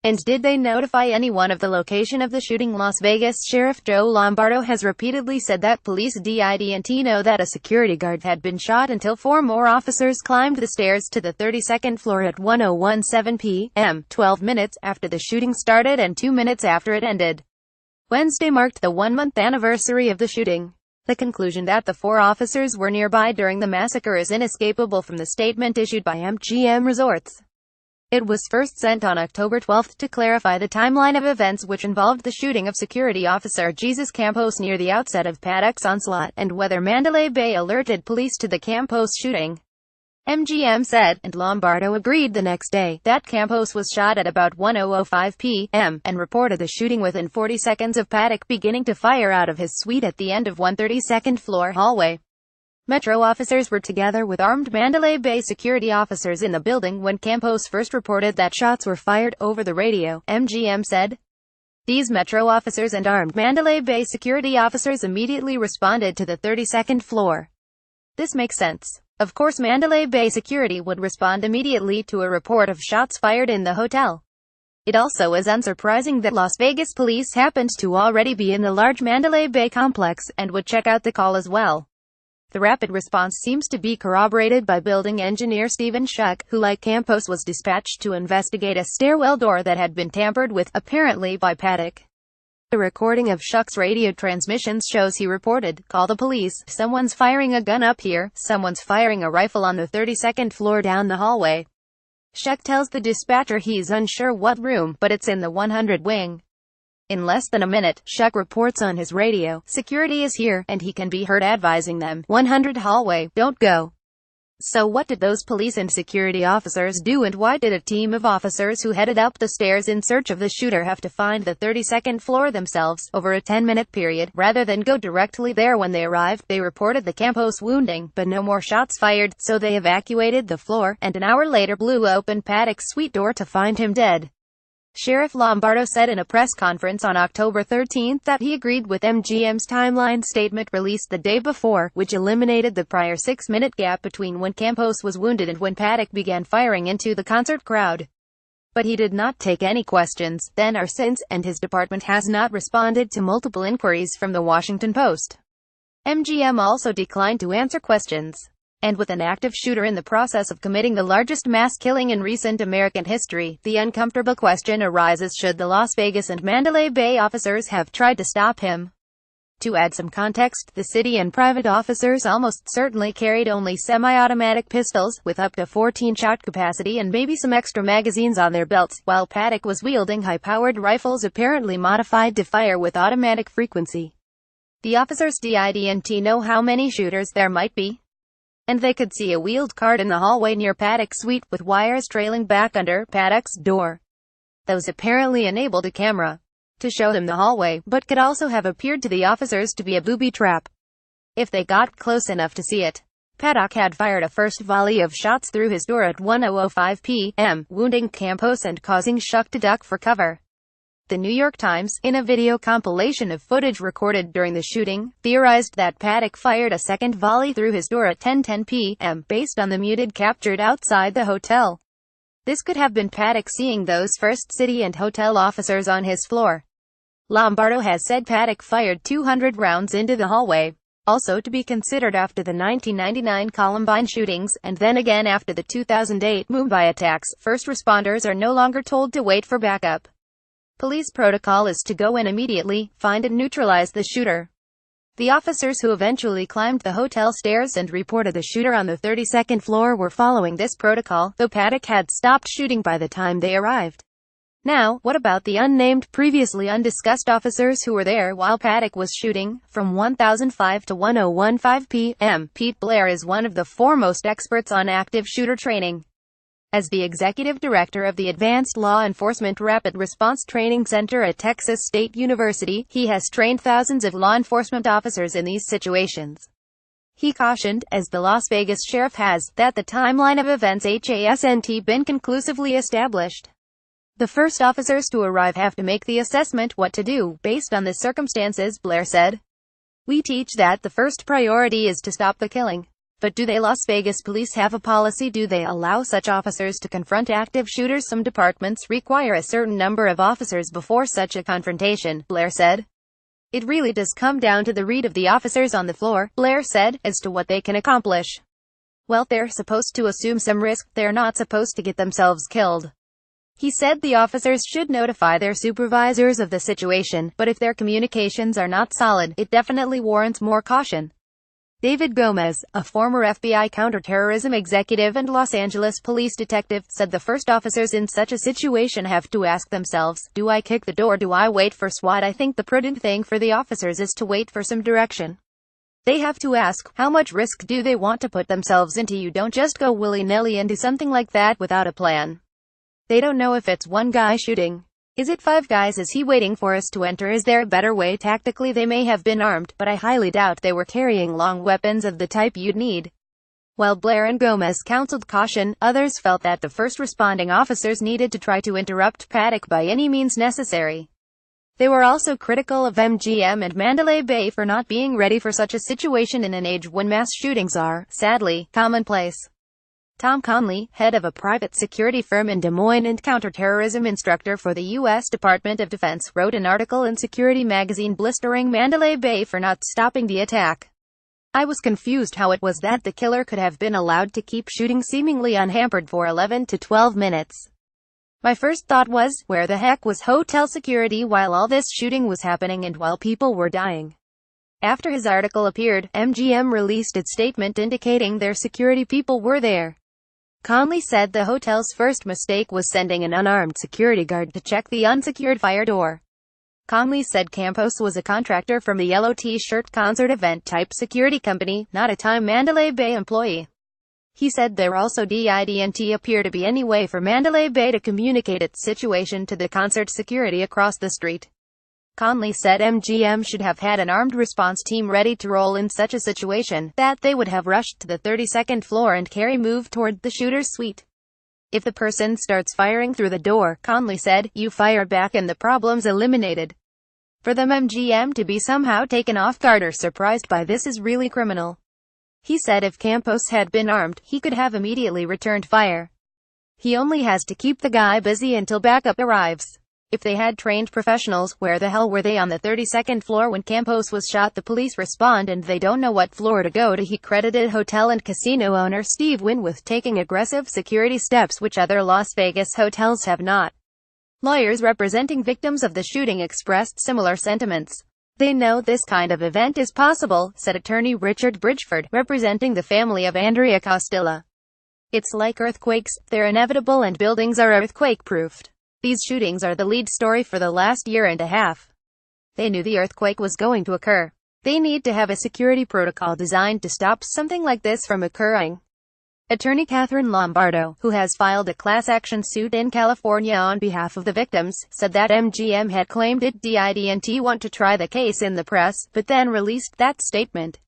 And did they notify anyone of the location of the shooting? Las Vegas Sheriff Joe Lombardo has repeatedly said that police didn't know that a security guard had been shot until 4 more officers climbed the stairs to the 32nd floor at 10:17 p.m., 12 minutes after the shooting started and 2 minutes after it ended. Wednesday marked the 1-month anniversary of the shooting. The conclusion that the 4 officers were nearby during the massacre is inescapable from the statement issued by MGM Resorts. It was first sent on October 12 to clarify the timeline of events which involved the shooting of security officer Jesus Campos near the outset of Paddock's onslaught, and whether Mandalay Bay alerted police to the Campos shooting. MGM said, and Lombardo agreed the next day, that Campos was shot at about 10:05 p.m., and reported the shooting within 40 seconds of Paddock beginning to fire out of his suite at the end of 132nd floor hallway. Metro officers were together with armed Mandalay Bay security officers in the building when Campos first reported that shots were fired over the radio, MGM said. These Metro officers and armed Mandalay Bay security officers immediately responded to the 32nd floor. This makes sense. Of course Mandalay Bay security would respond immediately to a report of shots fired in the hotel. It also is unsurprising that Las Vegas police happened to already be in the large Mandalay Bay complex, and would check out the call as well. The rapid response seems to be corroborated by building engineer Stephen Schuck, who like Campos was dispatched to investigate a stairwell door that had been tampered with, apparently by Paddock. The recording of Schuck's radio transmissions shows he reported, "Call the police, someone's firing a gun up here, someone's firing a rifle on the 32nd floor down the hallway." Schuck tells the dispatcher he's unsure what room, but it's in the 100 wing. In less than a minute, Schuck reports on his radio, "Security is here," and he can be heard advising them, 100 hallway, don't go. So what did those police and security officers do, and why did a team of officers who headed up the stairs in search of the shooter have to find the 32nd floor themselves, over a 10-minute period, rather than go directly there when they arrived? They reported the Campos wounding, but no more shots fired, so they evacuated the floor, and an hour later blew open Paddock's suite door to find him dead. Sheriff Lombardo said in a press conference on October 13 that he agreed with MGM's timeline statement released the day before, which eliminated the prior 6-minute gap between when Campos was wounded and when Paddock began firing into the concert crowd. But he did not take any questions, then or since, and his department has not responded to multiple inquiries from the Washington Post. MGM also declined to answer questions. And with an active shooter in the process of committing the largest mass killing in recent American history, the uncomfortable question arises: should the Las Vegas and Mandalay Bay officers have tried to stop him? To add some context, the city and private officers almost certainly carried only semi-automatic pistols, with up to 14-shot capacity and maybe some extra magazines on their belts, while Paddock was wielding high-powered rifles apparently modified to fire with automatic frequency. The officers didn't know how many shooters there might be. And they could see a wheeled cart in the hallway near Paddock's suite, with wires trailing back under Paddock's door. Those apparently enabled a camera to show them the hallway, but could also have appeared to the officers to be a booby trap if they got close enough to see it. Paddock had fired a first volley of shots through his door at 10:05 p.m., wounding Campos and causing Schuck to duck for cover. The New York Times, in a video compilation of footage recorded during the shooting, theorized that Paddock fired a second volley through his door at 10:10 p.m., based on the muted captured outside the hotel. This could have been Paddock seeing those first city and hotel officers on his floor. Lombardo has said Paddock fired 200 rounds into the hallway, also to be considered after the 1999 Columbine shootings, and then again after the 2008 Mumbai attacks. First responders are no longer told to wait for backup. Police protocol is to go in immediately, find and neutralize the shooter. The officers who eventually climbed the hotel stairs and reported the shooter on the 32nd floor were following this protocol, though Paddock had stopped shooting by the time they arrived. Now, what about the unnamed, previously undiscussed officers who were there while Paddock was shooting? From 1005 to 10:15 p.m., Pete Blair is one of the foremost experts on active shooter training. As the executive director of the Advanced Law Enforcement Rapid Response Training Center at Texas State University, he has trained thousands of law enforcement officers in these situations. He cautioned, as the Las Vegas sheriff has, that the timeline of events hasn't been conclusively established. The first officers to arrive have to make the assessment what to do, based on the circumstances, Blair said. "We teach that the first priority is to stop the killing. But do they? Las Vegas police have a policy. Do they allow such officers to confront active shooters? Some departments require a certain number of officers before such a confrontation, Blair said. It really does come down to the read of the officers on the floor, Blair said, as to what they can accomplish. Well, they're supposed to assume some risk, they're not supposed to get themselves killed. He said the officers should notify their supervisors of the situation, but if their communications are not solid, it definitely warrants more caution. David Gomez, a former FBI counterterrorism executive and Los Angeles police detective, said the first officers in such a situation have to ask themselves, do I kick the door? Do I wait for SWAT? I think the prudent thing for the officers is to wait for some direction. They have to ask, how much risk do they want to put themselves into? You don't just go willy-nilly into something like that without a plan. They don't know if it's one guy shooting. Is it 5 guys? Is he waiting for us to enter? Is there a better way? Tactically they may have been armed, but I highly doubt they were carrying long weapons of the type you'd need. While Blair and Gomez counseled caution, others felt that the first responding officers needed to try to interrupt Paddock by any means necessary. They were also critical of MGM and Mandalay Bay for not being ready for such a situation in an age when mass shootings are, sadly, commonplace. Tom Conley, head of a private security firm in Des Moines and counterterrorism instructor for the U.S. Department of Defense, wrote an article in Security magazine blistering Mandalay Bay for not stopping the attack. I was confused how it was that the killer could have been allowed to keep shooting seemingly unhampered for 11 to 12 minutes. My first thought was, where the heck was hotel security while all this shooting was happening and while people were dying? After his article appeared, MGM released its statement indicating their security people were there. Conley said the hotel's first mistake was sending an unarmed security guard to check the unsecured fire door. Conley said Campos was a contractor from the Yellow T-shirt concert event type security company, not a Time Mandalay Bay employee. He said there also didn't appear to be any way for Mandalay Bay to communicate its situation to the concert security across the street. Conley said MGM should have had an armed response team ready to roll in such a situation, that they would have rushed to the 32nd floor and moved toward the shooter's suite. If the person starts firing through the door, Conley said, you fire back and the problem's eliminated. For them MGM to be somehow taken off guard or surprised by this is really criminal. He said if Campos had been armed, he could have immediately returned fire. He only has to keep the guy busy until backup arrives. If they had trained professionals, where the hell were they on the 32nd floor when Campos was shot? The police respond and they don't know what floor to go to. He credited hotel and casino owner Steve Wynn with taking aggressive security steps which other Las Vegas hotels have not. Lawyers representing victims of the shooting expressed similar sentiments. They know this kind of event is possible, said attorney Richard Bridgeford, representing the family of Andrea Costilla. It's like earthquakes, they're inevitable and buildings are earthquake-proofed. These shootings are the lead story for the last year and a half. They knew the earthquake was going to occur. They need to have a security protocol designed to stop something like this from occurring. Attorney Catherine Lombardo, who has filed a class action suit in California on behalf of the victims, said that MGM had claimed it didn't want to try the case in the press, but then released that statement.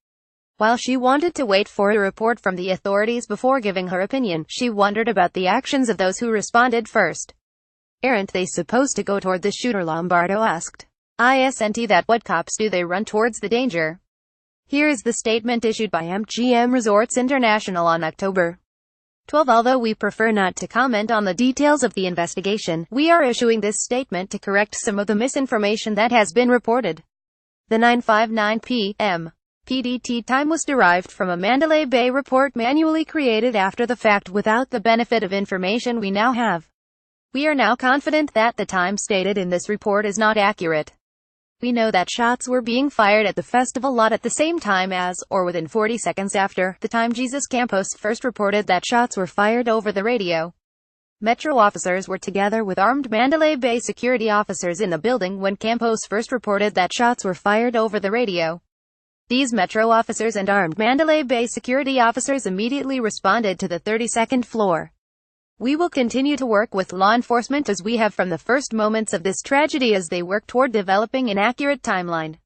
While she wanted to wait for a report from the authorities before giving her opinion, she wondered about the actions of those who responded first. Aren't they supposed to go toward the shooter? Lombardo asked. Isn't that what cops do? They run towards the danger. Here is the statement issued by MGM Resorts International on October 12. Although we prefer not to comment on the details of the investigation, we are issuing this statement to correct some of the misinformation that has been reported. The 9:59 p.m. PDT time was derived from a Mandalay Bay report manually created after the fact without the benefit of information we now have. We are now confident that the time stated in this report is not accurate. We know that shots were being fired at the festival lot at the same time as, or within 40 seconds after, the time Jesus Campos first reported that shots were fired over the radio. Metro officers were together with armed Mandalay Bay security officers in the building when Campos first reported that shots were fired over the radio. These Metro officers and armed Mandalay Bay security officers immediately responded to the 32nd floor. We will continue to work with law enforcement as we have from the first moments of this tragedy as they work toward developing an accurate timeline.